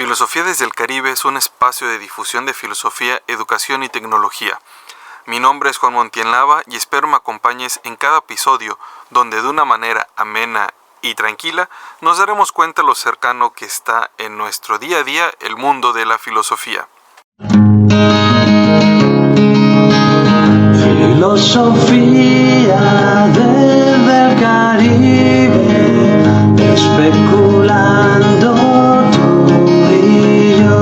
Filosofía desde el Caribe es un espacio de difusión de filosofía, educación y tecnología. Mi nombre es Juan Montienlava y espero me acompañes en cada episodio donde de una manera amena y tranquila nos daremos cuenta lo cercano que está en nuestro día a día el mundo de la filosofía. Filosofía desde el Caribe, especulando tú y yo.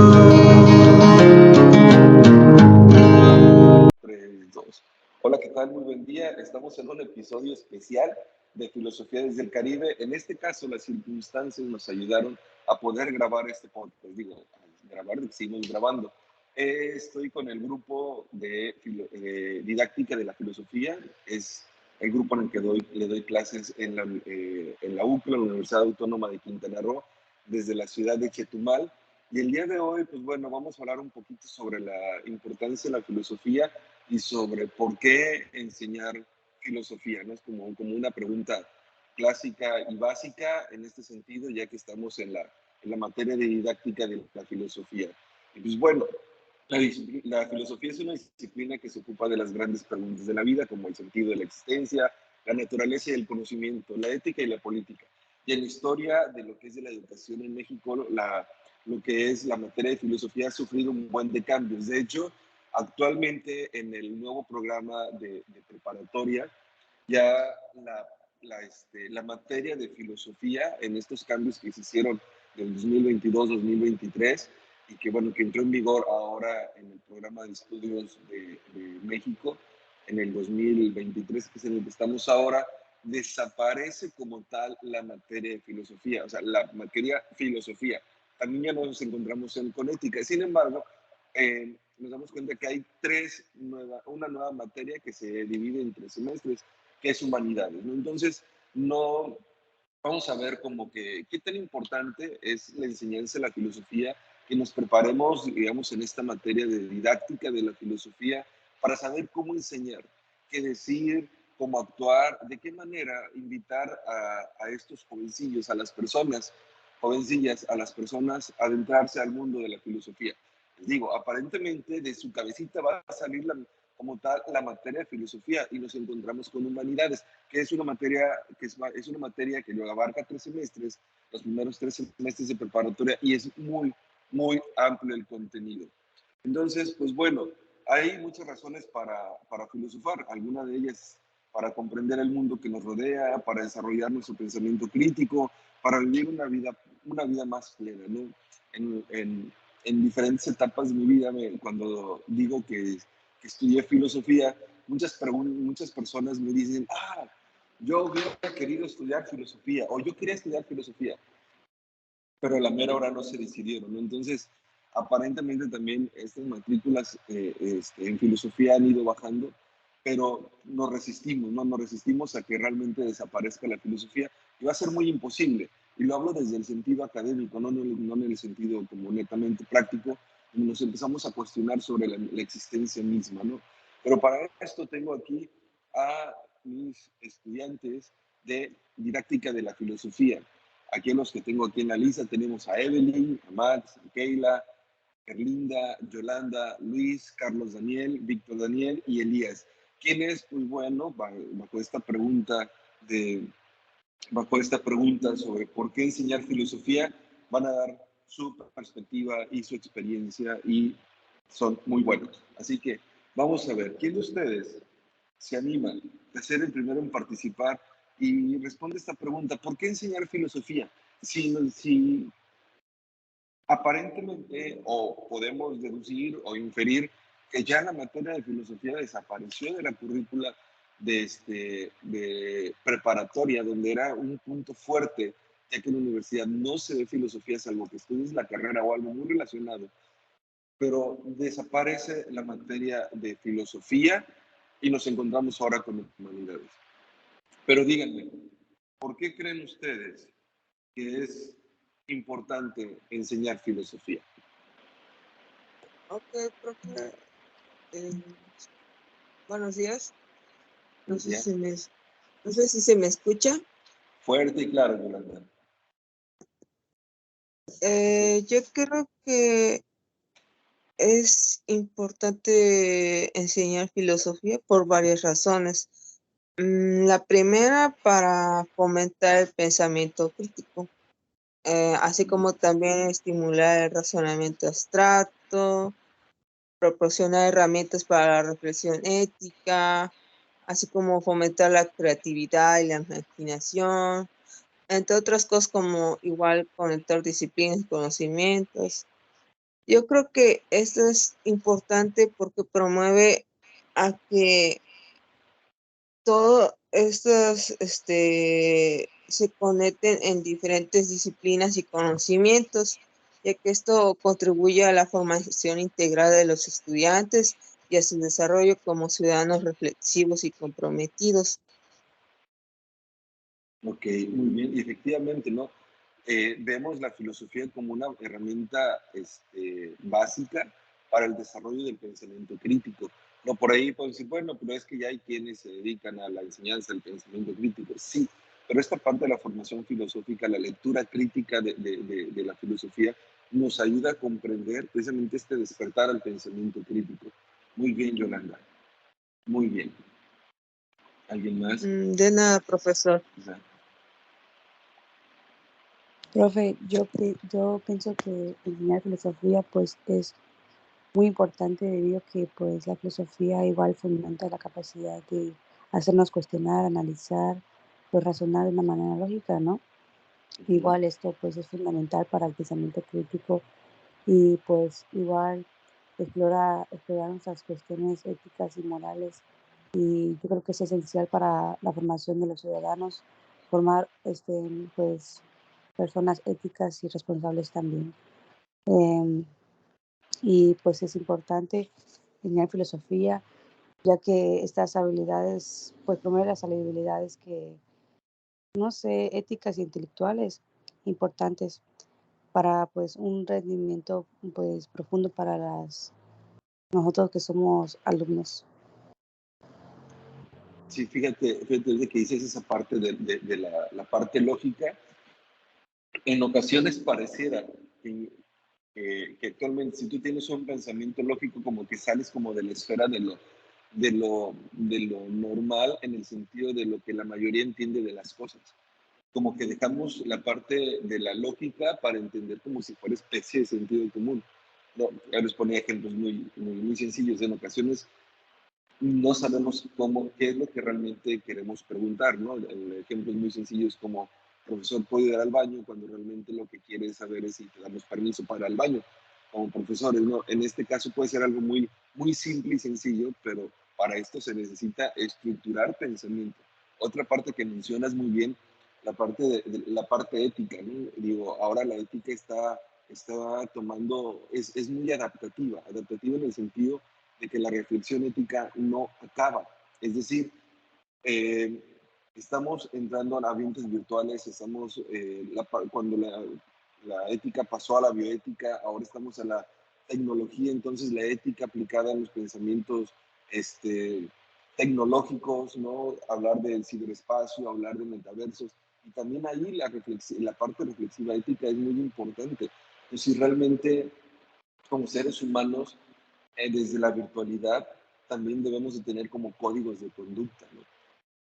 3, 2. Hola, ¿qué tal? Muy buen día. Estamos en un episodio especial de Filosofía desde el Caribe. En este caso, las circunstancias nos ayudaron a poder grabar este podcast. Digo, grabar, seguimos grabando. Estoy con el grupo de didáctica de la filosofía. Es el grupo en el que le doy clases en la UCLA, la Universidad Autónoma de Quintana Roo, desde la ciudad de Chetumal. Y el día de hoy, pues bueno, vamos a hablar un poquito sobre la importancia de la filosofía y sobre por qué enseñar filosofía, ¿no? Es como una pregunta clásica y básica en este sentido, ya que estamos en la materia de didáctica de la filosofía. Y pues bueno, la filosofía es una disciplina que se ocupa de las grandes preguntas de la vida, como el sentido de la existencia, la naturaleza y el conocimiento, la ética y la política. Y en la historia de lo que es de la educación en México, lo que es la materia de filosofía ha sufrido un buen de cambios. De hecho, actualmente en el nuevo programa de preparatoria, ya la materia de filosofía en estos cambios que se hicieron del 2022-2023 y que, bueno, que entró en vigor ahora en el programa de estudios de México en el 2023, que es en el que estamos ahora, desaparece como tal la materia de filosofía, o sea, la materia filosofía. También ya nos encontramos con ética. Sin embargo, nos damos cuenta que hay una nueva materia que se divide en 3 semestres, que es humanidades, ¿no? Entonces, no vamos a ver como que qué tan importante es la enseñanza de la filosofía, que nos preparemos, digamos, en esta materia de didáctica de la filosofía para saber cómo enseñar, qué decir, cómo actuar, de qué manera invitar a estos jovencillos, a las personas, jovencillas, a las personas a adentrarse al mundo de la filosofía. Les digo, aparentemente de su cabecita va a salir como tal la materia de filosofía y nos encontramos con humanidades, que es una materia es una materia que lo abarca 3 semestres, los primeros 3 semestres de preparatoria, y es muy, muy amplio el contenido. Entonces, pues bueno, hay muchas razones para filosofar, algunas de ellas para comprender el mundo que nos rodea, para desarrollar nuestro pensamiento crítico, para vivir una vida más plena, ¿no? En diferentes etapas de mi vida, cuando digo que estudié filosofía, muchas personas me dicen, yo hubiera querido estudiar filosofía, o yo quería estudiar filosofía, pero a la mera hora no se decidieron, ¿no? Entonces, aparentemente también estas matrículas en filosofía han ido bajando, pero nos resistimos, ¿no? Nos resistimos a que realmente desaparezca la filosofía y va a ser muy imposible. Y lo hablo desde el sentido académico, no en el sentido como netamente práctico, nos empezamos a cuestionar sobre la existencia misma, ¿no? Pero para esto tengo aquí a mis estudiantes de didáctica de la filosofía. Aquí los que tengo aquí en la lista tenemos a Evelyn, a Max, a Keila, Erlinda, Yolanda, Luis, Carlos Daniel, Víctor Daniel y Elías. ¿Quiénes? Pues bueno, bajo esta pregunta sobre por qué enseñar filosofía, van a dar su perspectiva y su experiencia y son muy buenos. Así que vamos a ver, ¿quién de ustedes se anima a ser el primero en participar y responde esta pregunta? ¿Por qué enseñar filosofía? Si aparentemente o podemos deducir o inferir que ya la materia de filosofía desapareció de la currícula de preparatoria, donde era un punto fuerte, ya que en la universidad no se ve filosofía salvo que estudies la carrera o algo muy relacionado, pero desaparece la materia de filosofía y nos encontramos ahora con humanidades. Pero díganme, ¿por qué creen ustedes que es importante enseñar filosofía? Ok, profe. Buenos días. No sé si se me escucha. Fuerte y claro, Yolanda. Yo creo que es importante enseñar filosofía por varias razones. La primera, para fomentar el pensamiento crítico, así como también estimular el razonamiento abstracto, proporcionar herramientas para la reflexión ética, así como fomentar la creatividad y la imaginación, entre otras cosas como igual conectar disciplinas y conocimientos. Yo creo que esto es importante porque promueve a que todos estos se conecten en diferentes disciplinas y conocimientos, ya que esto contribuye a la formación integral de los estudiantes y a su desarrollo como ciudadanos reflexivos y comprometidos. Ok, muy bien. Y efectivamente, ¿no? Vemos la filosofía como una herramienta básica para el desarrollo del pensamiento crítico. No, por ahí pueden decir, bueno, pero es que ya hay quienes se dedican a la enseñanza del pensamiento crítico. Sí, pero esta parte de la formación filosófica, la lectura crítica de la filosofía, nos ayuda a comprender precisamente este despertar al pensamiento crítico. Muy bien, Yolanda. Muy bien. ¿Alguien más? De nada, profesor. Quizá. Profe, yo pienso que enseñar filosofía pues es muy importante debido a que pues la filosofía igual fomenta la capacidad de hacernos cuestionar, analizar, pues razonar de una manera lógica, ¿no? Ujú. Igual esto pues es fundamental para el pensamiento crítico y pues igual explorar nuestras cuestiones éticas y morales y yo creo que es esencial para la formación de los ciudadanos, formar pues personas éticas y responsables también. Em, y pues es importante enseñar filosofía, ya que estas habilidades, pues promueven las habilidades que, no sé, éticas e intelectuales importantes para pues un rendimiento pues profundo para nosotros que somos alumnos. Sí, fíjate de que dices esa parte de la parte lógica. En ocasiones pareciera que, que actualmente si tú tienes un pensamiento lógico como que sales como de la esfera de lo normal en el sentido de lo que la mayoría entiende de las cosas. Como que dejamos la parte de la lógica para entender como si fuera especie de sentido común. No, ya les ponía ejemplos muy sencillos. En ocasiones no sabemos qué es lo que realmente queremos preguntar, ¿no? El ejemplo es muy sencillo, es como, profesor, ¿puedo ir al baño? Cuando realmente lo que quiere saber es si te damos permiso para ir al baño, como profesores, ¿no? En este caso puede ser algo muy simple y sencillo, pero para esto se necesita estructurar pensamiento. Otra parte que mencionas muy bien, la parte, la parte ética, ¿no? Digo, ahora la ética está tomando, es muy adaptativa en el sentido de que la reflexión ética no acaba. Es decir, eh, estamos entrando a ambientes virtuales, cuando la ética pasó a la bioética, ahora estamos a la tecnología, entonces la ética aplicada en los pensamientos este, tecnológicos, ¿no? Hablar del ciberespacio, hablar de metaversos, y también ahí la parte reflexiva ética es muy importante. Pues si realmente como seres humanos desde la virtualidad también debemos de tener como códigos de conducta, ¿no?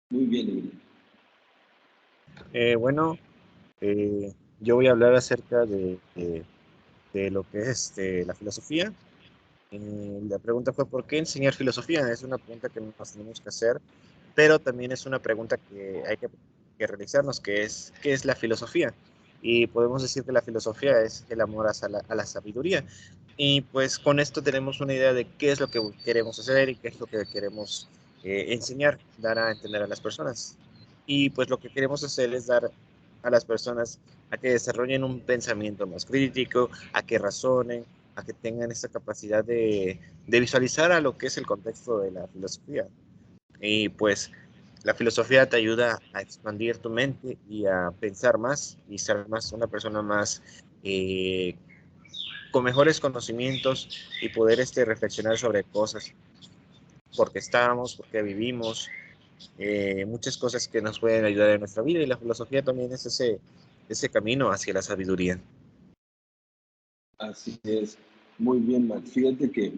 Muy bien, Emilio. Bueno, yo voy a hablar acerca de lo que es la filosofía. La pregunta fue, ¿por qué enseñar filosofía? Es una pregunta que nos tenemos que hacer, pero también es una pregunta que hay que realizarnos, que es, ¿qué es la filosofía? Y podemos decir que la filosofía es el amor a la sabiduría. Y pues con esto tenemos una idea de qué es lo que queremos hacer y qué es lo que queremos enseñar, dar a entender a las personas. Y pues lo que queremos hacer es dar a las personas a que desarrollen un pensamiento más crítico, a que razonen, a que tengan esta capacidad de visualizar a lo que es el contexto de la filosofía. Y pues la filosofía te ayuda a expandir tu mente y a pensar más y ser más una persona más con mejores conocimientos y poder reflexionar sobre cosas, por qué estamos, por qué vivimos, muchas cosas que nos pueden ayudar en nuestra vida y la filosofía también es ese camino hacia la sabiduría. Así es. Muy bien, Max. Fíjate que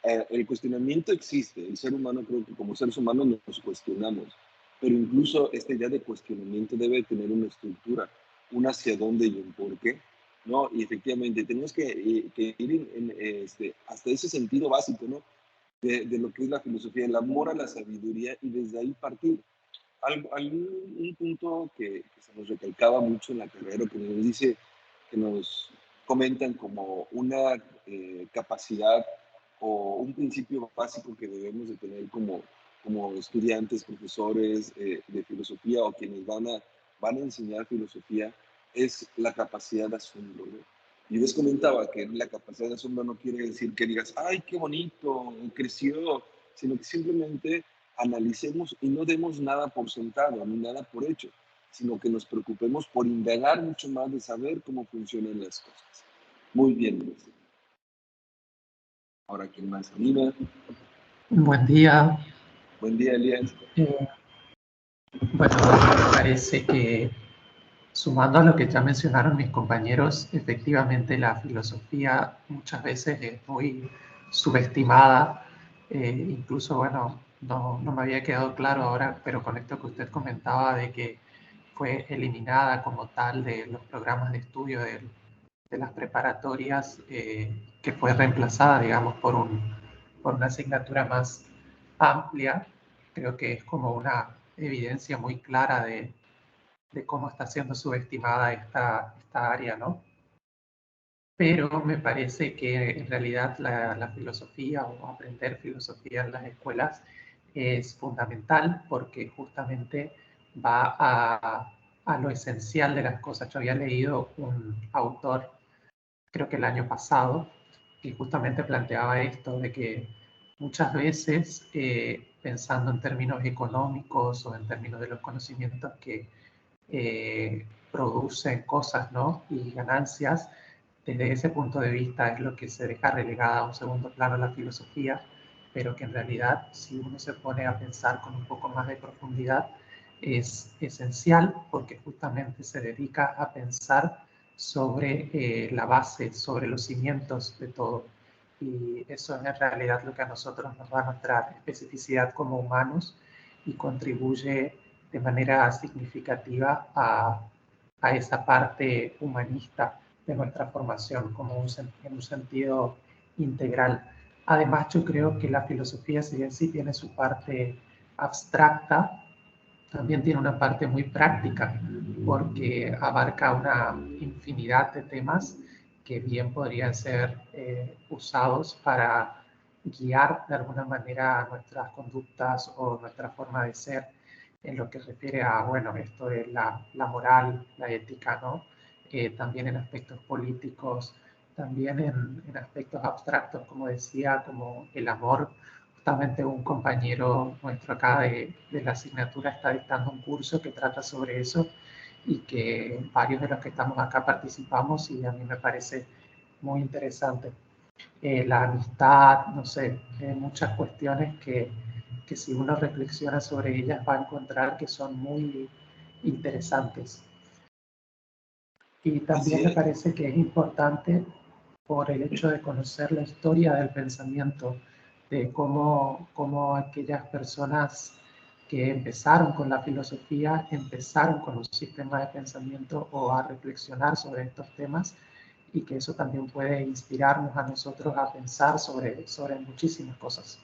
el cuestionamiento existe. El ser humano, creo que como seres humanos nos cuestionamos, pero incluso esta idea de cuestionamiento debe tener una estructura, un hacia dónde y un por qué. ¿No? Y efectivamente tenemos que ir hasta ese sentido básico, ¿no? De lo que es la filosofía, el amor a la sabiduría y desde ahí partir. Un punto que se nos recalcaba mucho en la carrera, que nos dice, que nos comentan como una capacidad o un principio básico que debemos de tener como estudiantes, profesores de filosofía o quienes van a enseñar filosofía, es la capacidad de asombro, ¿no? Y les comentaba que la capacidad de asombro no quiere decir que digas, ay, qué bonito, creció, sino que simplemente analicemos y no demos nada por sentado, ni nada por hecho, sino que nos preocupemos por indagar mucho más de saber cómo funcionan las cosas. Muy bien, Luis. Ahora, ¿quién más anima? Buen día. Buen día, Elías. Bueno, me parece que sumando a lo que ya mencionaron mis compañeros, efectivamente la filosofía muchas veces es muy subestimada. Incluso, bueno, no me había quedado claro ahora, pero con esto que usted comentaba de que fue eliminada como tal de los programas de estudio de las preparatorias, que fue reemplazada, digamos, por una asignatura más amplia. Creo que es como una evidencia muy clara de cómo está siendo subestimada esta área, ¿no? Pero me parece que en realidad la filosofía o aprender filosofía en las escuelas es fundamental porque justamente va a lo esencial de las cosas. Yo había leído un autor, creo que el año pasado, que justamente planteaba esto de que muchas veces, pensando en términos económicos o en términos de los conocimientos que producen cosas, ¿no? Y ganancias, desde ese punto de vista es lo que se deja relegada a un segundo plano la filosofía, pero que en realidad si uno se pone a pensar con un poco más de profundidad es esencial porque justamente se dedica a pensar sobre la base, sobre los cimientos de todo. Y eso es en realidad lo que a nosotros nos da nuestra especificidad como humanos y contribuye de manera significativa a esa parte humanista de nuestra formación como en un sentido integral. Además, yo creo que la filosofía, si bien sí tiene su parte abstracta, también tiene una parte muy práctica, porque abarca una infinidad de temas que bien podrían ser usados para guiar de alguna manera nuestras conductas o nuestra forma de ser en lo que refiere a, bueno, esto de la moral, la ética, ¿no? También en aspectos políticos, también en aspectos abstractos, como decía, como el amor. Justamente un compañero nuestro acá de la asignatura está dictando un curso que trata sobre eso y que varios de los que estamos acá participamos y a mí me parece muy interesante. La amistad, no sé, muchas cuestiones que si uno reflexiona sobre ellas va a encontrar que son muy interesantes. Y Así también me es. parece que es importante por el hecho de conocer la historia del pensamiento, de cómo aquellas personas que empezaron con la filosofía, empezaron con un sistema de pensamiento o a reflexionar sobre estos temas y que eso también puede inspirarnos a nosotros a pensar sobre muchísimas cosas.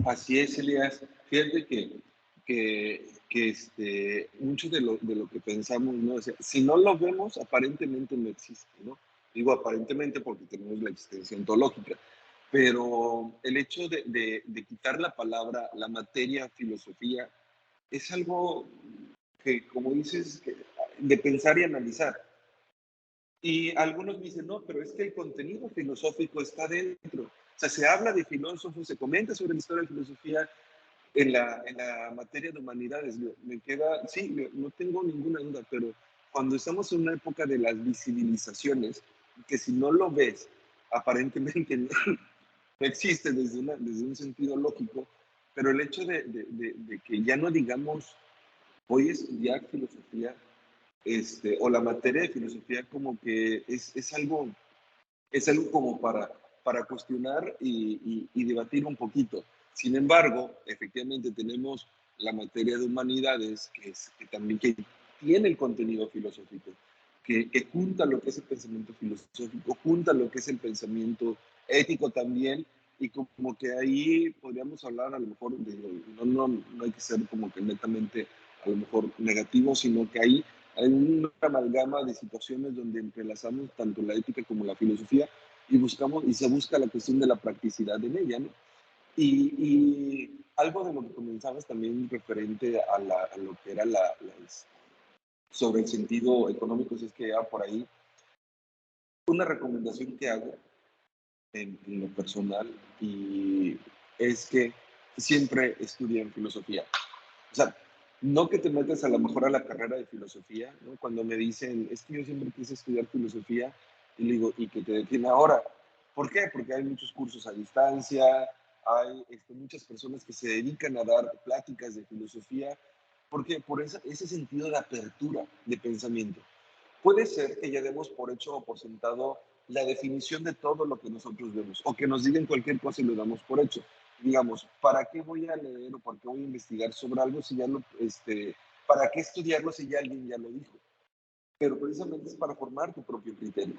Así es, Elías. Fíjate mucho de lo que pensamos, ¿no? O sea, si no lo vemos, aparentemente no existe, ¿no? Digo aparentemente porque tenemos la existencia ontológica, pero el hecho de quitar la palabra, la materia, filosofía, es algo que, como dices, de pensar y analizar. Y algunos dicen, no, pero es que el contenido filosófico está dentro. O sea, se habla de filósofos, se comenta sobre la historia de la filosofía en la materia de humanidades. Me queda, sí, no tengo ninguna duda, pero cuando estamos en una época de las visibilizaciones, que si no lo ves, aparentemente no, no existe desde un sentido lógico, pero el hecho de que ya no digamos, voy a estudiar filosofía, o la materia de filosofía como que es algo como para cuestionar y debatir un poquito. Sin embargo, efectivamente tenemos la materia de humanidades que también que tiene el contenido filosófico, que junta lo que es el pensamiento filosófico, junta lo que es el pensamiento ético también, y como que ahí podríamos hablar a lo mejor de, no hay que ser como que netamente a lo mejor negativo, sino que ahí hay una amalgama de situaciones donde entrelazamos tanto la ética como la filosofía y se busca la cuestión de la practicidad en ella, ¿no? Y algo de lo que comenzabas también referente a lo que era sobre el sentido económico, si es que ya por ahí, una recomendación que hago en lo personal y es que siempre estudien filosofía. O sea, no que te metas a lo mejor a la carrera de filosofía, ¿no? Cuando me dicen, es que yo siempre quise estudiar filosofía, y le digo, ¿y que te detiene ahora? ¿Por qué? Porque hay muchos cursos a distancia, hay muchas personas que se dedican a dar pláticas de filosofía, porque por ese sentido de apertura de pensamiento. Puede ser que ya demos por hecho o por sentado la definición de todo lo que nosotros vemos, o que nos digan cualquier cosa y lo damos por hecho. Digamos, ¿para qué voy a leer o para qué voy a investigar sobre algo si ya lo, para qué estudiarlo si ya alguien ya lo dijo? Pero precisamente es para formar tu propio criterio,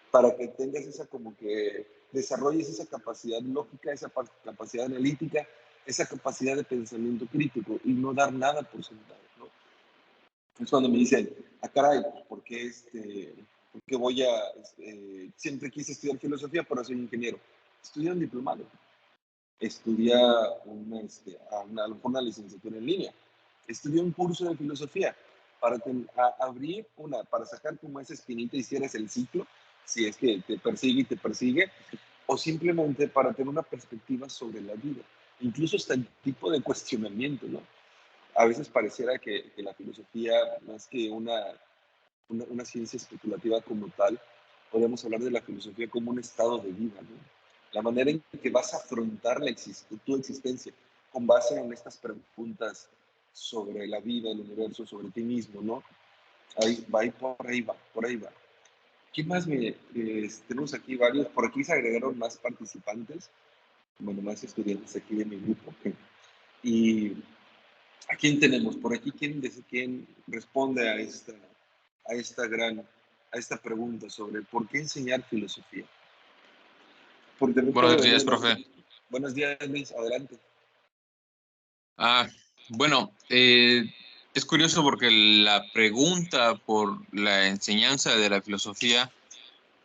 para que tengas esa como que desarrolles esa capacidad lógica, esa capacidad analítica, esa capacidad de pensamiento crítico y no dar nada por sentado, ¿no? Es cuando me dicen, caray, pues, ¿por qué voy a, siempre quise estudiar filosofía, pero soy ingeniero? Estudia un diplomado, estudia a lo mejor una licenciatura en línea, estudia un curso de filosofía para abrir para sacar como esa espinita y cierres el ciclo, si es que te persigue, o simplemente para tener una perspectiva sobre la vida, incluso hasta el tipo de cuestionamiento, ¿no? A veces pareciera que la filosofía, más que una ciencia especulativa como tal, podemos hablar de la filosofía como un estado de vida, ¿no? La manera en que vas a afrontar tu existencia con base en estas preguntas sobre la vida, el universo, sobre ti mismo, ¿no? Por ahí va. ¿Qué más tenemos aquí varios? Por aquí se agregaron más participantes, bueno, más estudiantes aquí de mi grupo. Y ¿a quién tenemos? Por aquí, ¿quién responde a esta pregunta sobre por qué enseñar filosofía? Porque Buenos días, profe. Buenos días, Luis, adelante. Bueno, es curioso porque la pregunta por la enseñanza de la filosofía,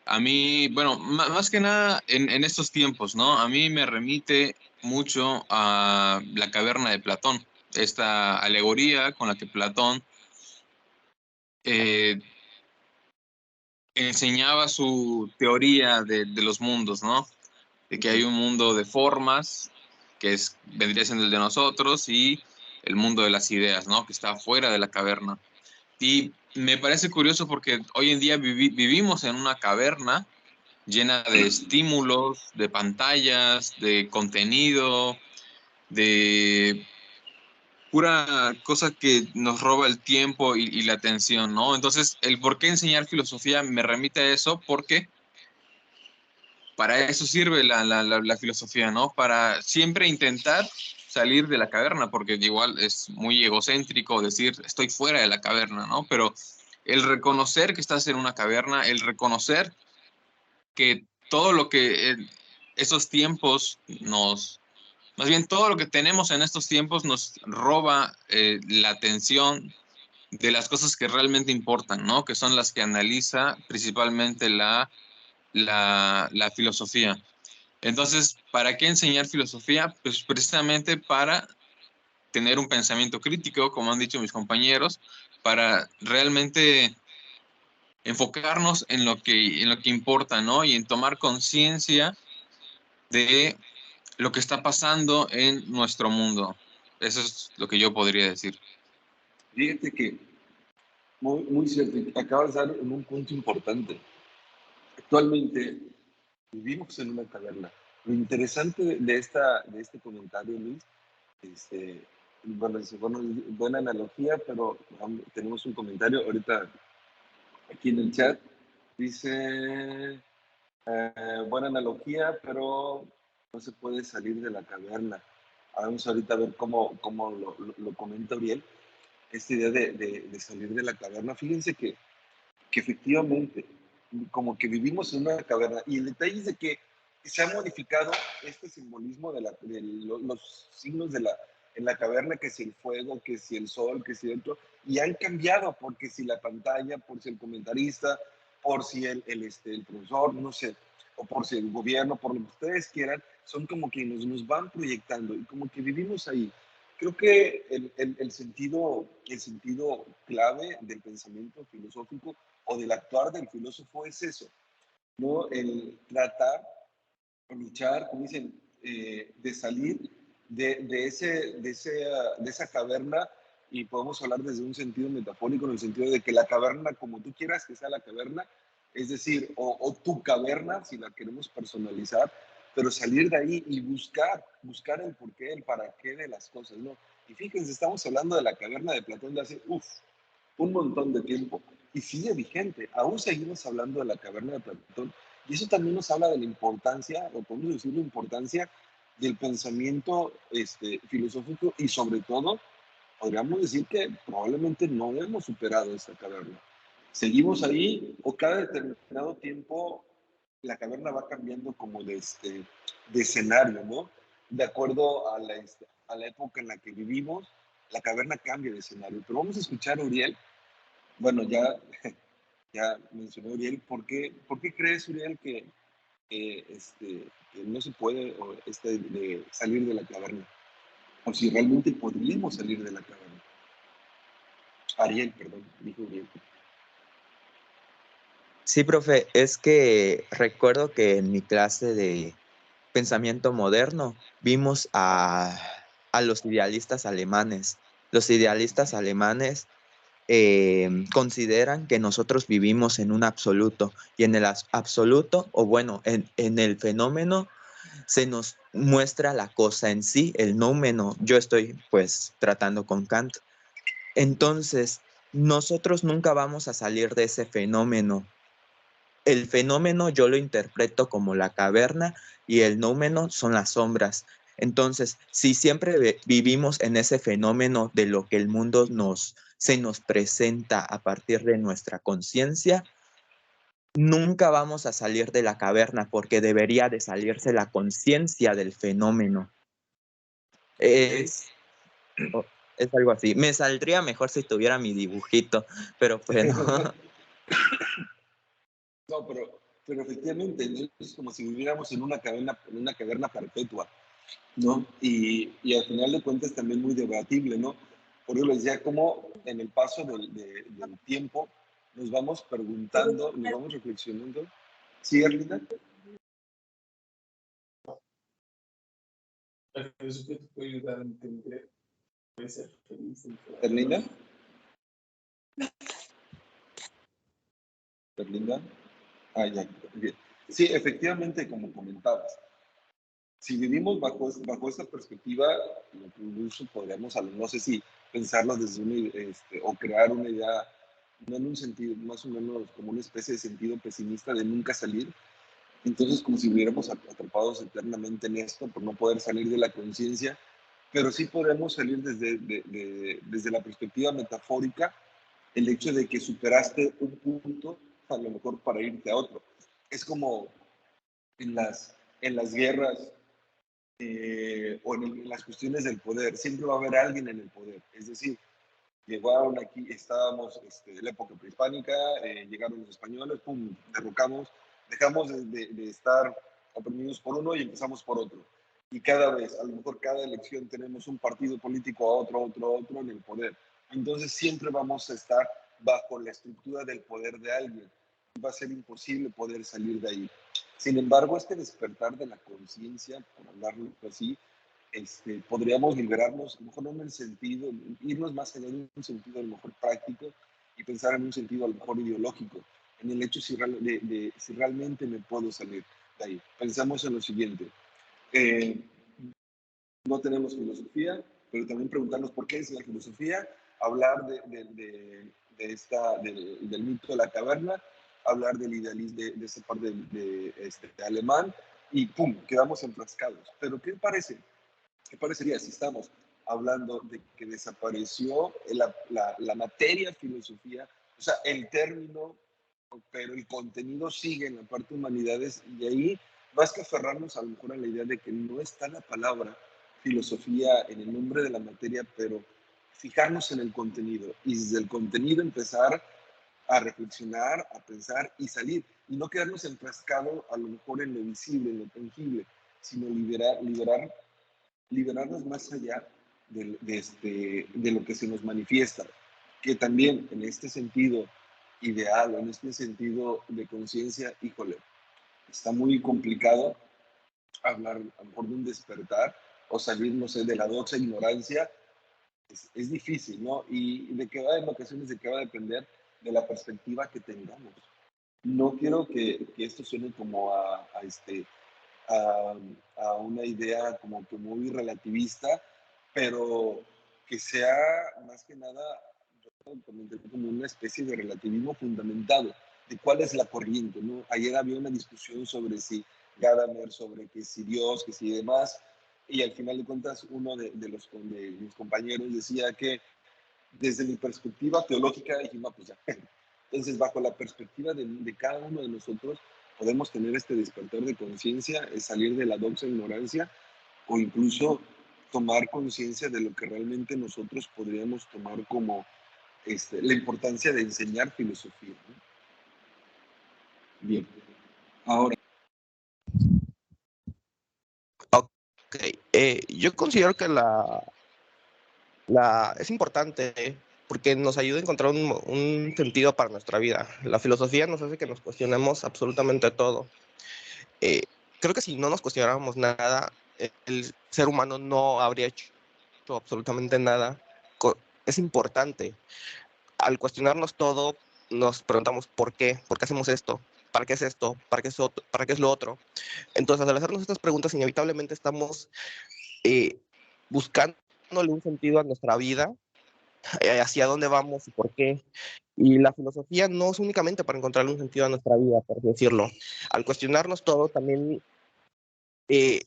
a mí, bueno, más que nada en estos tiempos, ¿no? A mí me remite mucho a la caverna de Platón, esta alegoría con la que Platón enseñaba su teoría de los mundos, ¿no? De que hay un mundo de formas, vendría siendo el de nosotros, y el mundo de las ideas, ¿no? Que está fuera de la caverna. Y me parece curioso porque hoy en día vivimos en una caverna llena de estímulos, de pantallas, de contenido, de pura cosa que nos roba el tiempo y la atención, ¿no? Entonces, el por qué enseñar filosofía me remite a eso, porque para eso sirve la filosofía, ¿no? Para siempre intentar salir de la caverna, porque igual es muy egocéntrico decir estoy fuera de la caverna, ¿no? Pero el reconocer que estás en una caverna, el reconocer que todo lo que esos tiempos más bien todo lo que tenemos en estos tiempos nos roba la atención de las cosas que realmente importan, ¿no? Que son las que analiza principalmente la filosofía. Entonces, ¿para qué enseñar filosofía? Pues precisamente para tener un pensamiento crítico, como han dicho mis compañeros, para realmente enfocarnos en lo que importa, ¿no? Y en tomar conciencia de lo que está pasando en nuestro mundo. Eso es lo que yo podría decir. Fíjate que, muy, muy cierto, acabas de dar en un punto importante. Actualmente vivimos en una caverna. Lo interesante de este comentario, Luis, bueno, buena analogía, pero tenemos un comentario. Ahorita Aquí en el chat dice, buena analogía, pero no se puede salir de la caverna. Vamos ahorita a ver cómo lo comenta Uriel, esta idea de salir de la caverna. Fíjense que efectivamente, como que vivimos en una caverna, y el detalle es de que se ha modificado este simbolismo los signos en la caverna, que si el fuego, que si el sol, que si otro, y han cambiado, porque si la pantalla, por si el comentarista, por si el profesor, no sé, o por si el gobierno, por lo que ustedes quieran, son como que nos van proyectando, y como que vivimos ahí. Creo que el sentido clave del pensamiento filosófico o del actuar del filósofo es eso, ¿no? El tratar, luchar, como dicen, de salir de esa caverna, y podemos hablar desde un sentido metafórico, en el sentido de que la caverna, como tú quieras que sea la caverna, es decir, o tu caverna, si la queremos personalizar, pero salir de ahí y buscar el porqué, el para qué de las cosas, ¿no? Y fíjense, estamos hablando de la caverna de Platón de hace, un montón de tiempo, y sigue vigente. Aún seguimos hablando de la caverna de Platón, y eso también nos habla de la importancia, o podemos decir la importancia del pensamiento filosófico, y sobre todo, podríamos decir que probablemente no hemos superado esta caverna. Seguimos ahí, o cada determinado tiempo la caverna va cambiando como de escenario, ¿no? De acuerdo a la época en la que vivimos, la caverna cambia de escenario. Pero vamos a escuchar a Uriel. Bueno, ya mencionó Uriel. ¿Por qué crees, Uriel, que no se puede de salir de la caverna? O si realmente podríamos salir de la caverna. Ariel, perdón, dijo Uriel. Sí, profe, es que recuerdo que en mi clase de pensamiento moderno vimos a los idealistas alemanes. Los idealistas alemanes consideran que nosotros vivimos en un absoluto, y en el absoluto, o bueno, en el fenómeno se nos muestra la cosa en sí, el nómeno. Yo estoy pues tratando con Kant. Entonces, nosotros nunca vamos a salir de ese fenómeno. El fenómeno yo lo interpreto como la caverna, y el nómeno son las sombras. Entonces, si siempre vivimos en ese fenómeno de lo que el mundo se nos presenta a partir de nuestra conciencia, nunca vamos a salir de la caverna, porque debería de salirse la conciencia del fenómeno. Es, es algo así. Me saldría mejor si tuviera mi dibujito, pero bueno. No, pero efectivamente, ¿no? Es como si viviéramos en una caverna perpetua, ¿no? Y al final de cuentas también muy debatible, ¿no? Por eso les decía cómo en el paso del tiempo nos vamos preguntando, nos vamos reflexionando. ¿Sí, Erlinda? La filosofía te puede ayudar a entender, puede ser feliz. ¿Erlinda? ¿Erlinda? Ah, ya. Bien. Sí, efectivamente, como comentabas, si vivimos bajo esta perspectiva, incluso podríamos, no sé si pensarlo desde o crear una idea, no en un sentido, más o menos como una especie de sentido pesimista de nunca salir. Entonces, como si viviéramos atrapados eternamente en esto por no poder salir de la conciencia, pero sí podemos salir desde la perspectiva metafórica, el hecho de que superaste un punto, a lo mejor para irte a otro. Es como en las guerras, o en las cuestiones del poder, siempre va a haber alguien en el poder. Es decir, llegaron aquí, estábamos en la época prehispánica, llegaron los españoles, pum, derrocamos, dejamos de estar oprimidos por uno y empezamos por otro. Y cada vez, a lo mejor cada elección tenemos un partido político a otro en el poder. Entonces siempre vamos a estar bajo la estructura del poder de alguien. Va a ser imposible poder salir de ahí. Sin embargo, este despertar de la conciencia, por hablarlo así, podríamos liberarnos, a lo mejor no en el sentido, irnos más allá en un sentido a lo mejor práctico, y pensar en un sentido a lo mejor ideológico, en el hecho si realmente me puedo salir de ahí. Pensamos en lo siguiente, no tenemos filosofía, pero también preguntarnos por qué es la filosofía, hablar del mito de la caverna, hablar del idealismo de esa parte de alemán, y ¡pum!, quedamos enfrascados. Pero ¿qué parece? ¿Qué parecería si estamos hablando de que desapareció la materia filosofía, o sea, el término, pero el contenido sigue en la parte de humanidades, y ahí, más que aferrarnos a lo mejor a la idea de que no está la palabra filosofía en el nombre de la materia, pero fijarnos en el contenido y desde el contenido empezar a reflexionar, a pensar y salir, y no quedarnos enfrascados a lo mejor en lo visible, en lo tangible, sino liberarnos más allá de lo que se nos manifiesta, que también en este sentido ideal, en este sentido de conciencia, híjole, está muy complicado hablar a lo mejor de un despertar o salir, no sé, de la doxa ignorancia. Es difícil, ¿no? Y de que va en ocasiones, de que va a depender de la perspectiva que tengamos. No quiero que esto suene como a, a una idea como que muy relativista, pero que sea más que nada, yo comenté, como una especie de relativismo fundamentado, de cuál es la corriente, ¿no? Ayer había una discusión sobre si Gadamer, sobre que si Dios, que si demás, y al final de cuentas uno de mis compañeros decía que desde mi perspectiva teológica dijimos, pues ya. Entonces, bajo la perspectiva de cada uno de nosotros, podemos tener este despertar de conciencia, salir de la doxa ignorancia, o incluso tomar conciencia de lo que realmente nosotros podríamos tomar como la importancia de enseñar filosofía, ¿no? Bien, ahora, Ok, yo considero que es importante porque nos ayuda a encontrar un sentido para nuestra vida. La filosofía nos hace que nos cuestionemos absolutamente todo. Eh, Creo que si no nos cuestionáramos nada, el ser humano no habría hecho absolutamente nada. Es importante. Al cuestionarnos todo, nos preguntamos por qué hacemos esto, para qué es esto, para qué es lo otro. Entonces, al hacernos estas preguntas, inevitablemente estamos buscándole un sentido a nuestra vida, hacia dónde vamos y por qué. Y la filosofía no es únicamente para encontrarle un sentido a nuestra vida, por así decirlo. Al cuestionarnos todo, eh,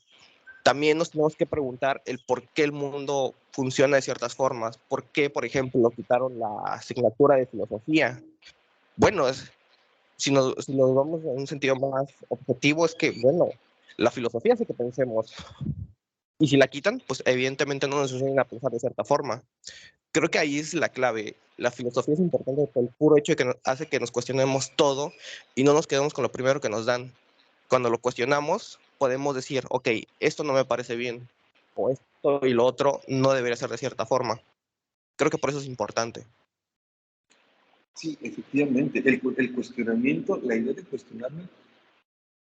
también nos tenemos que preguntar el por qué el mundo funciona de ciertas formas. ¿Por qué, por ejemplo, quitaron la asignatura de filosofía? Bueno, si nos vamos a un sentido más objetivo, es que, bueno, la filosofía hace que pensemos. Y si la quitan, pues evidentemente no nos enseñan a pensar de cierta forma. Creo que ahí es la clave. La filosofía es importante por el puro hecho de que hace que nos cuestionemos todo y no nos quedemos con lo primero que nos dan. Cuando lo cuestionamos, podemos decir, ok, esto no me parece bien, o esto y lo otro no debería ser de cierta forma. Creo que por eso es importante. sí, efectivamente, el cuestionamiento, la idea de cuestionarme,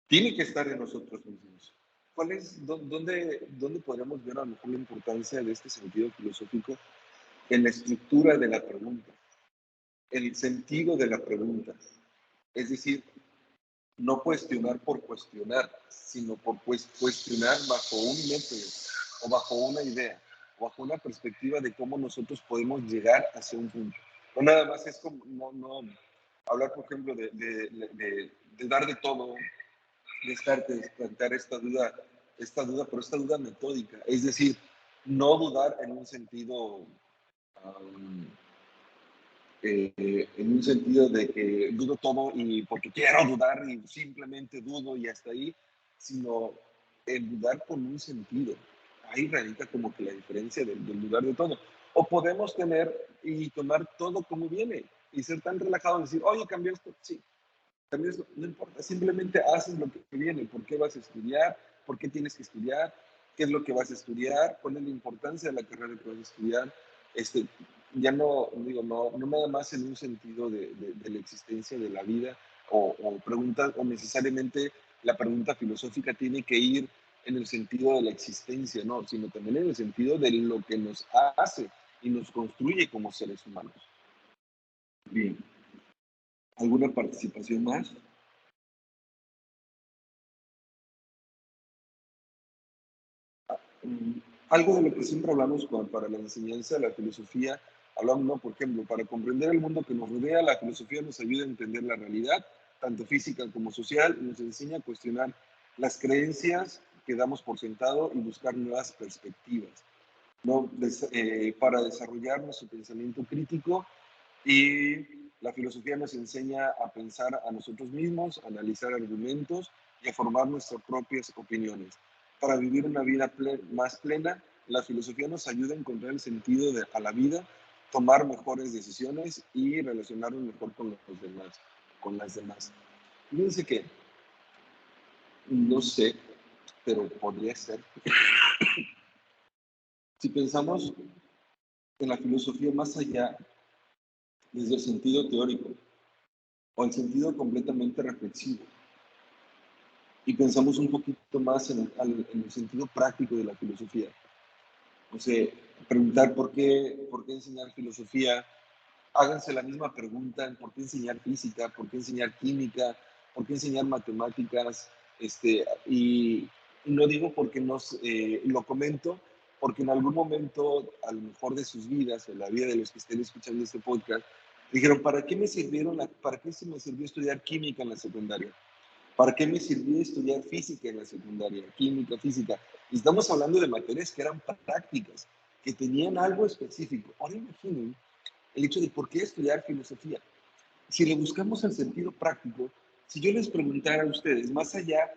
tiene que estar en nosotros mismos. ¿Dónde podríamos ver a lo mejor la importancia de este sentido filosófico? En la estructura de la pregunta, el sentido de la pregunta. Es decir, no cuestionar por cuestionar, sino por cuestionar bajo un método o bajo una idea o bajo una perspectiva de cómo nosotros podemos llegar hacia un punto. No nada más es como, no hablar, por ejemplo, de dar de todo, de plantear pero esta duda metódica. Es decir, no dudar en un sentido um, en un sentido de que dudo todo y porque quiero dudar y simplemente dudo y hasta ahí, sino el dudar con un sentido. Ahí radica como que la diferencia del dudar de todo. O podemos tener y tomar todo como viene y ser tan relajados y decir, oye, cambió esto, sí, cambió esto, no importa, simplemente haces lo que viene. ¿Por qué vas a estudiar? ¿Por qué tienes que estudiar? ¿Qué es lo que vas a estudiar? ¿Cuál es la importancia de la carrera que vas a estudiar? Ya no, digo, no nada más en un sentido de la existencia de la vida o preguntas, o necesariamente la pregunta filosófica tiene que ir en el sentido de la existencia, no, sino también en el sentido de lo que nos hace y nos construye como seres humanos. Bien, ¿alguna participación más? Algo de lo que siempre hablamos para la enseñanza de la filosofía Hablamos, ¿no? Por ejemplo, para comprender el mundo que nos rodea, la filosofía nos ayuda a entender la realidad, tanto física como social, y nos enseña a cuestionar las creencias que damos por sentado y buscar nuevas perspectivas, ¿no? Para desarrollar nuestro pensamiento crítico, y la filosofía nos enseña a pensar a nosotros mismos, a analizar argumentos y a formar nuestras propias opiniones. Para vivir una vida más plena, la filosofía nos ayuda a encontrar el sentido a la vida, tomar mejores decisiones y relacionarnos mejor con los demás, con las demás. Fíjense que, no sé, pero podría ser. Si pensamos en la filosofía más allá, desde el sentido teórico o el sentido completamente reflexivo, y pensamos un poquito más en el sentido práctico de la filosofía, o sea, preguntar por qué enseñar filosofía. Háganse la misma pregunta en por qué enseñar física, por qué enseñar química, por qué enseñar matemáticas, y no digo porque lo comento, porque en algún momento, a lo mejor de sus vidas, o la vida de los que estén escuchando este podcast, dijeron, ¿para qué me sirvió estudiar química en la secundaria? ¿Para qué me sirvió estudiar física en la secundaria? Química, física. Y estamos hablando de materias que eran prácticas, que tenían algo específico. Ahora imaginen el hecho de por qué estudiar filosofía. Si le buscamos el sentido práctico, si yo les preguntara a ustedes, más allá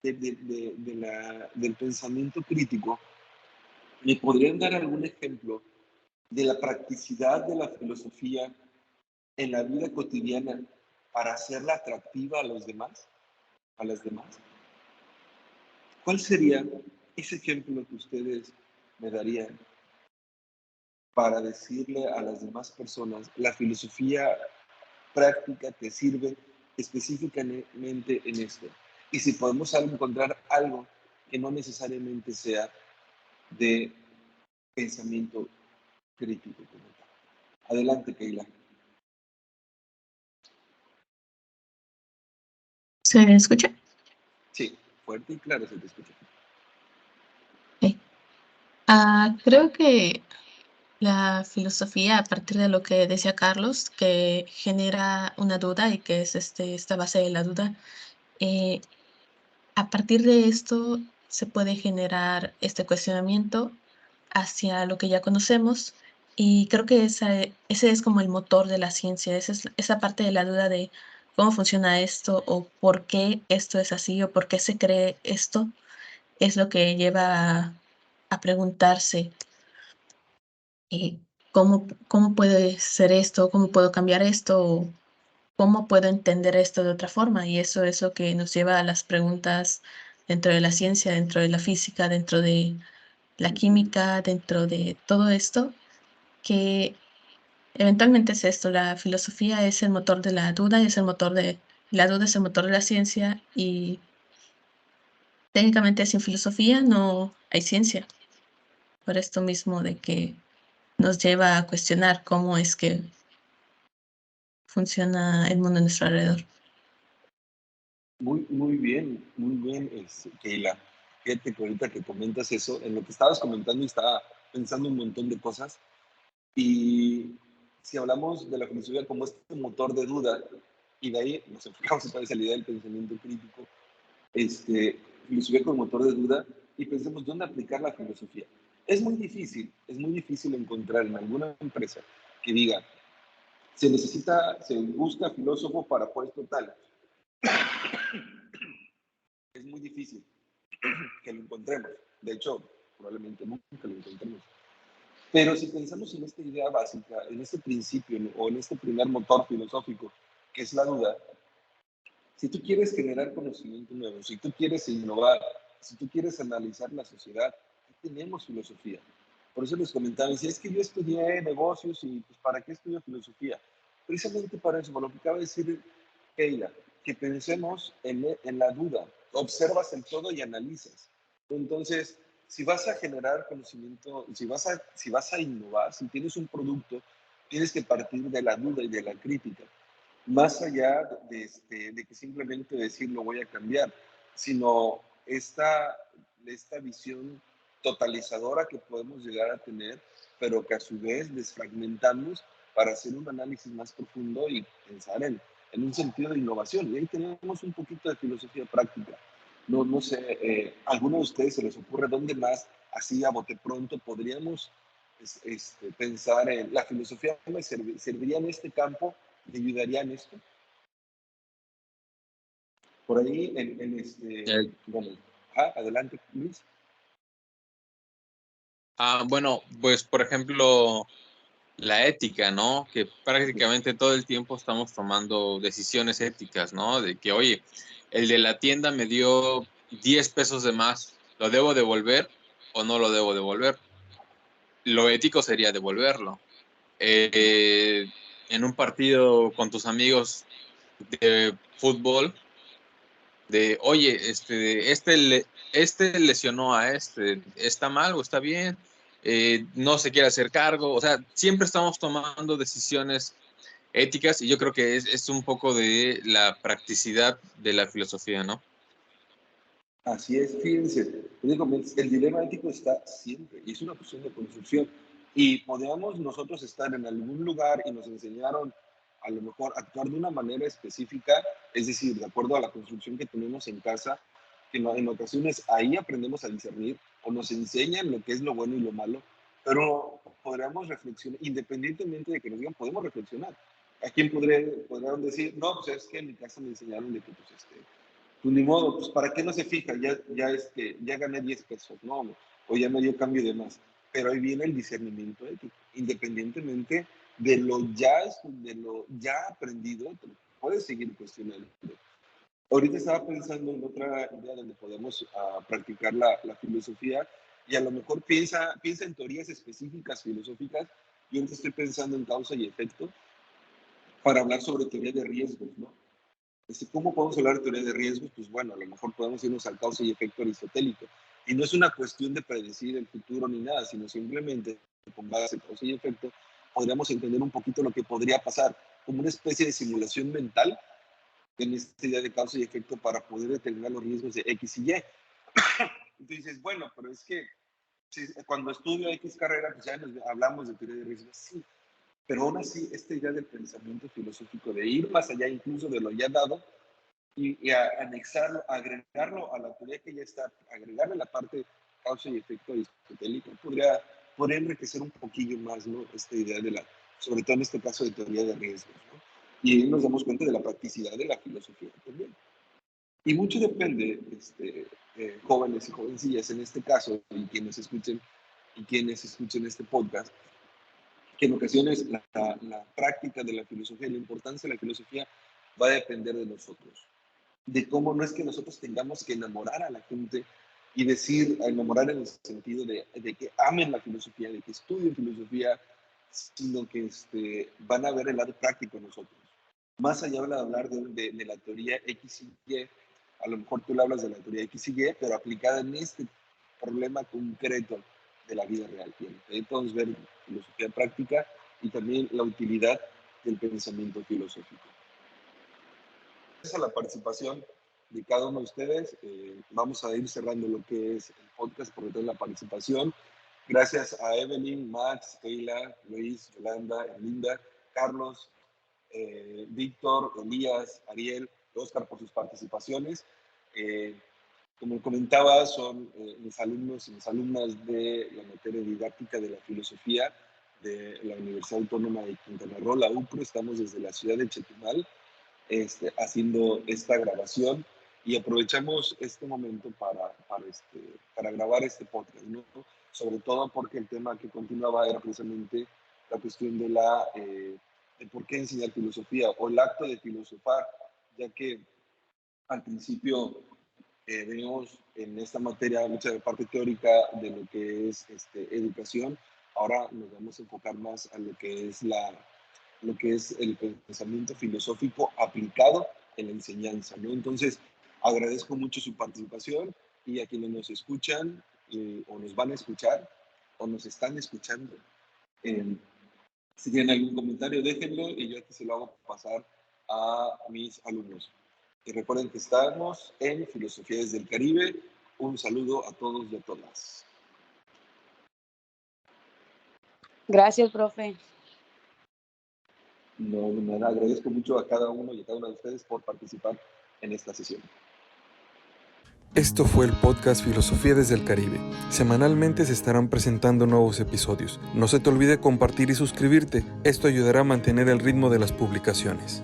del pensamiento crítico, ¿me podrían dar algún ejemplo de la practicidad de la filosofía en la vida cotidiana para hacerla atractiva a los demás, a las demás? ¿Cuál sería ese ejemplo que ustedes me darían para decirle a las demás personas la filosofía práctica te sirve específicamente en esto? Y si podemos encontrar algo que no necesariamente sea de pensamiento crítico. Adelante, Keila. ¿Se escucha? Sí, fuerte y claro se te escucha. Ok. Creo que la filosofía, a partir de lo que decía Carlos, que genera una duda y que es esta base de la duda, a partir de esto se puede generar este cuestionamiento hacia lo que ya conocemos, y creo que ese es como el motor de la ciencia, esa parte de la duda de cómo funciona esto, o por qué esto es así, o por qué se cree esto, es lo que lleva a preguntarse, ¿cómo puede ser esto? ¿Cómo puedo cambiar esto? ¿O cómo puedo entender esto de otra forma? Y eso es lo que nos lleva a las preguntas dentro de la ciencia, dentro de la física, dentro de la química, dentro de todo esto, que eventualmente es esto, la filosofía es el motor de la duda, la duda es el motor de la ciencia, y técnicamente sin filosofía no hay ciencia. Por esto mismo de que nos lleva a cuestionar cómo es que funciona el mundo a nuestro alrededor. Muy bien, Keila. Fíjate que ahorita que comentas eso, en lo que estabas comentando estaba pensando un montón de cosas. Y si hablamos de la filosofía como este motor de duda, y de ahí nos enfocamos otra vez a la idea del pensamiento crítico, filosofía como motor de duda, y pensemos dónde aplicar la filosofía. Es muy difícil encontrar en alguna empresa que diga, se busca filósofo para puesto tal. Es muy difícil que lo encontremos. De hecho, probablemente nunca lo encontremos. Pero si pensamos en esta idea básica, en este principio o en este primer motor filosófico, que es la duda, si tú quieres generar conocimiento nuevo, si tú quieres innovar, si tú quieres analizar la sociedad, tenemos filosofía. Por eso les comentaba, si es que yo estudié negocios y pues ¿para qué estudio filosofía? Precisamente para eso, por lo que acaba de decir Keila, que pensemos en la duda, observas el todo y analizas. Entonces, si vas a generar conocimiento, si vas a innovar, si tienes un producto, tienes que partir de la duda y de la crítica, más allá de que simplemente decir lo voy a cambiar, sino esta visión totalizadora que podemos llegar a tener pero que a su vez desfragmentamos para hacer un análisis más profundo y pensar en un sentido de innovación. Y ahí tenemos un poquito de filosofía práctica. No sé, ¿alguno de ustedes se les ocurre dónde más, así a bote pronto, podríamos pensar en la filosofía? ¿Serviría en este campo? ¿Le ayudaría en esto? Por ahí, bueno, adelante, Luis. Bueno, pues por ejemplo, la ética, ¿no? Que prácticamente todo el tiempo estamos tomando decisiones éticas, ¿no? De que, oye, el de la tienda me dio 10 pesos de más, ¿lo debo devolver o no lo debo devolver? Lo ético sería devolverlo. En un partido con tus amigos de fútbol, de, oye, este lesionó a este, ¿está mal o está bien? No se quiere hacer cargo, o sea, siempre estamos tomando decisiones éticas y yo creo que es un poco de la practicidad de la filosofía, ¿no? Así es, fíjense, digo, el dilema ético está siempre y es una cuestión de construcción. Y podríamos nosotros estar en algún lugar y nos enseñaron a lo mejor actuar de una manera específica, es decir, de acuerdo a la construcción que tenemos en casa, que en ocasiones ahí aprendemos a discernir o nos enseñan lo que es lo bueno y lo malo, pero podríamos reflexionar, independientemente de que nos digan, podemos reflexionar. ¿A quién podrían decir, no, pues es que en mi casa me enseñaron de que pues ni modo, pues para qué no se fija, ya gané 10 pesos, no, o ya me dio cambio de más. Pero ahí viene el discernimiento ético, independientemente de lo ya aprendido, puedes seguir cuestionando. Ahorita estaba pensando en otra idea donde podemos practicar la filosofía y a lo mejor piensa en teorías específicas filosóficas. Yo ahorita estoy pensando en causa y efecto para hablar sobre teoría de riesgos, ¿no? ¿Cómo podemos hablar de teoría de riesgos? Pues bueno, a lo mejor podemos irnos al causa y efecto aristotélico. Y no es una cuestión de predecir el futuro ni nada, sino simplemente con base en causa y efecto podríamos entender un poquito lo que podría pasar, como una especie de simulación mental en esta idea de causa y efecto para poder determinar los riesgos de X y Y. Y tú dices, bueno, pero es que cuando estudio X carrera, pues ya hablamos de teoría de riesgos. Sí, pero aún así, esta idea del pensamiento filosófico, de ir más allá incluso de lo ya dado, y anexarlo, agregarlo a la teoría que ya está, agregarle la parte causa y efecto aristotélico, podría enriquecer un poquillo más, ¿no? Esta idea sobre todo en este caso de teoría de riesgos, ¿no? Y ahí nos damos cuenta de la practicidad de la filosofía también. Y mucho depende, jóvenes y jovencillas en este caso, y quienes escuchen este podcast, que en ocasiones la práctica de la filosofía, la importancia de la filosofía va a depender de nosotros, de cómo no es que nosotros tengamos que enamorar a la gente y decir, enamorar en el sentido de que amen la filosofía, de que estudien filosofía, sino que van a ver el lado práctico en nosotros. Más allá de hablar de la teoría X y Y, a lo mejor tú le hablas de la teoría X y Y, pero aplicada en este problema concreto de la vida real. Y ahí podemos ver filosofía práctica y también la utilidad del pensamiento filosófico. Gracias a la participación de cada uno de ustedes, vamos a ir cerrando lo que es el podcast por toda la participación. Gracias a Evelyn, Max, Keila, Luis, Yolanda, Linda, Carlos, Víctor, Elías, Ariel, Oscar por sus participaciones. Como comentaba, son mis alumnos y mis alumnas de la materia didáctica de la filosofía de la Universidad Autónoma de Quintana Roo, la UPRO. Estamos desde la ciudad de Chetumal haciendo esta grabación y aprovechamos este momento para grabar este podcast, ¿no? Sobre todo porque el tema que continuaba era precisamente la cuestión de por qué enseñar filosofía o el acto de filosofar, ya que al principio venimos en esta materia mucha parte teórica de lo que es educación. Ahora nos vamos a enfocar más a lo que es el pensamiento filosófico aplicado en la enseñanza, ¿no? Entonces, agradezco mucho su participación y a quienes nos escuchan o nos van a escuchar o nos están escuchando. Si tienen algún comentario, déjenlo y yo aquí se lo hago pasar a mis alumnos. Y recuerden que estamos en Filosofía desde el Caribe. Un saludo a todos y a todas. Gracias, profe. No, nada, agradezco mucho a cada uno y a cada una de ustedes por participar en esta sesión. Esto fue el podcast Filosofía desde el Caribe. Semanalmente se estarán presentando nuevos episodios. No se te olvide compartir y suscribirte. Esto ayudará a mantener el ritmo de las publicaciones.